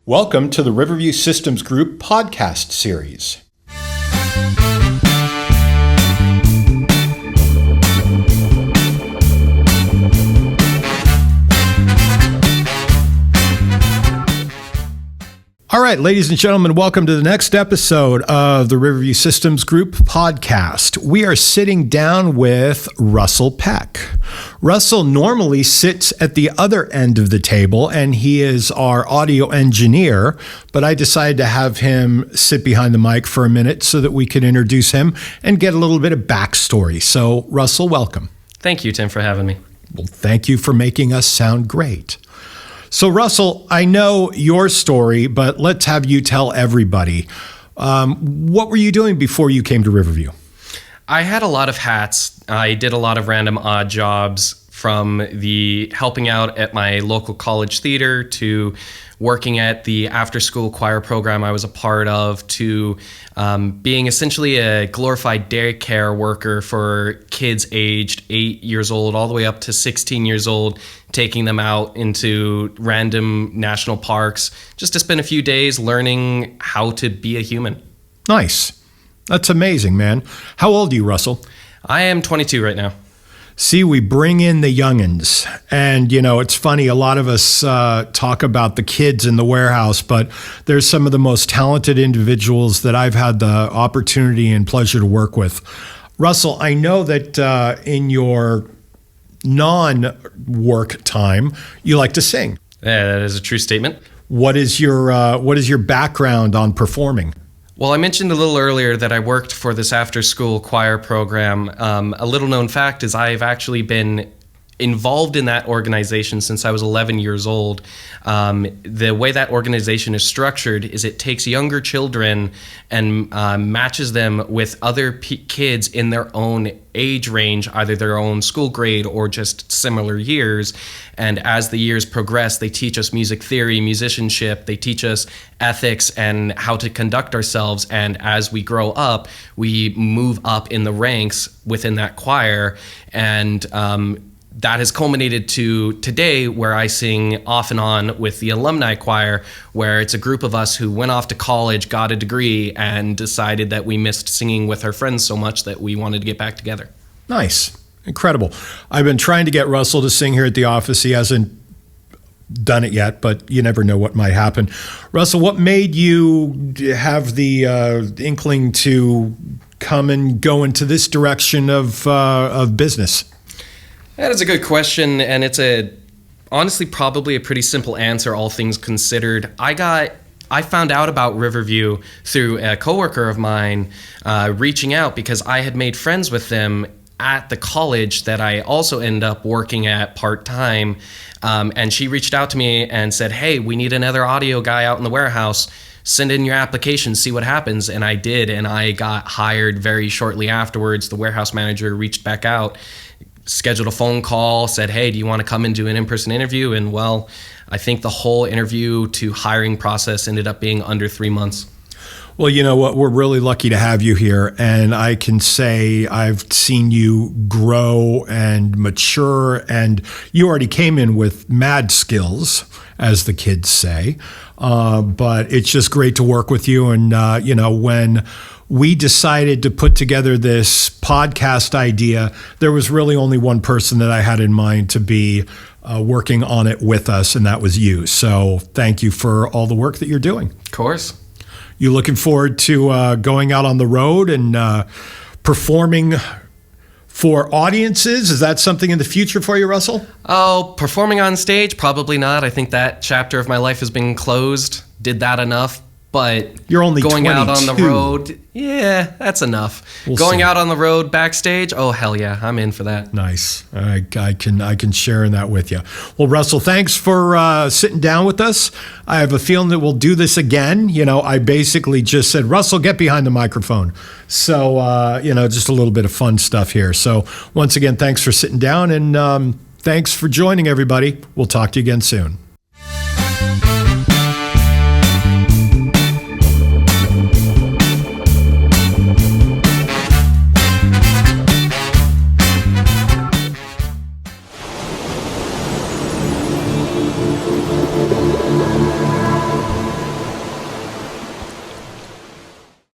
Welcome to the Riverview Systems Group podcast series. All right, ladies and gentlemen, welcome to the next episode of the Riverview Systems Group podcast. We are sitting down with Russell Peck. Russell normally sits at the other end of the table, and he is our audio engineer, but I decided to have him sit behind the mic for a minute so that we could introduce him and get a little bit of backstory. So, Russell, welcome. Thank you, Tim, for having me. Well, thank you for making us sound great. So, Russell, I know your story, but let's have you tell everybody. What were you doing before you came to Riverview? I had a lot of hats. I did a lot of random odd jobs, from the helping out at my local college theater to working at the after-school choir program I was a part of to being essentially a glorified daycare worker for kids aged 8 years old all the way up to 16 years old, taking them out into random national parks just to spend a few days learning how to be a human. Nice. That's amazing, man. How old are you, Russell? I am 22 right now. See, we bring in the youngins. And, you know, it's funny, a lot of us talk about the kids in the warehouse, but there's some of the most talented individuals that I've had the opportunity and pleasure to work with. Russell, I know that in your non-work time, you like to sing. Yeah, that is a true statement. What is your background on performing? Well, I mentioned a little earlier that I worked for this after-school choir program. A little-known fact is I've actually been involved in that organization since I was 11 years old. The way that organization is structured is it takes younger children and matches them with other kids in their own age range, either their own school grade or just similar years. And as the years progress, they teach us music theory, musicianship, they teach us ethics and how to conduct ourselves. And as we grow up, we move up in the ranks within that choir. And that has culminated to today, where I sing off and on with the alumni choir, where it's a group of us who went off to college, got a degree, and decided that we missed singing with our friends so much that we wanted to get back together. Nice. Incredible. I've been trying to get Russell to sing here at the office. He hasn't done it yet, but you never know what might happen. Russell, what made you have the inkling to come and go into this direction of business? That is a good question, and it's honestly probably a pretty simple answer, all things considered. I found out about Riverview through a coworker of mine reaching out because I had made friends with them at the college that I also ended up working at part-time, and she reached out to me and said, "Hey, we need another audio guy out in the warehouse. Send in your application, see what happens." And I did, and I got hired very shortly afterwards. The warehouse manager reached back out, scheduled a phone call, said, "Hey, do you want to come and do an in-person interview?" And well, I think the whole interview to hiring process ended up being under 3 months. Well, you know what? We're really lucky to have you here. And I can say I've seen you grow and mature, and you already came in with mad skills, as the kids say. But it's just great to work with you. And, when we decided to put together this podcast idea, there was really only one person that I had in mind to be working on it with us, and that was you. So thank you for all the work that you're doing. Of course. You looking forward to going out on the road and performing for audiences? Is that something in the future for you, Russell? Oh, performing on stage? Probably not. I think that chapter of my life has been closed. Did that enough. But you're only going 22. Out on the road, yeah, that's enough. Going out on the road backstage, oh hell yeah, I'm in for that. Nice. I can share in that with you. Well, Russell, thanks for sitting down with us. I have a feeling that we'll do this again. You know, I basically just said, Russell, get behind the microphone. So just a little bit of fun stuff here. So once again, thanks for sitting down, and thanks for joining, everybody. We'll talk to you again soon.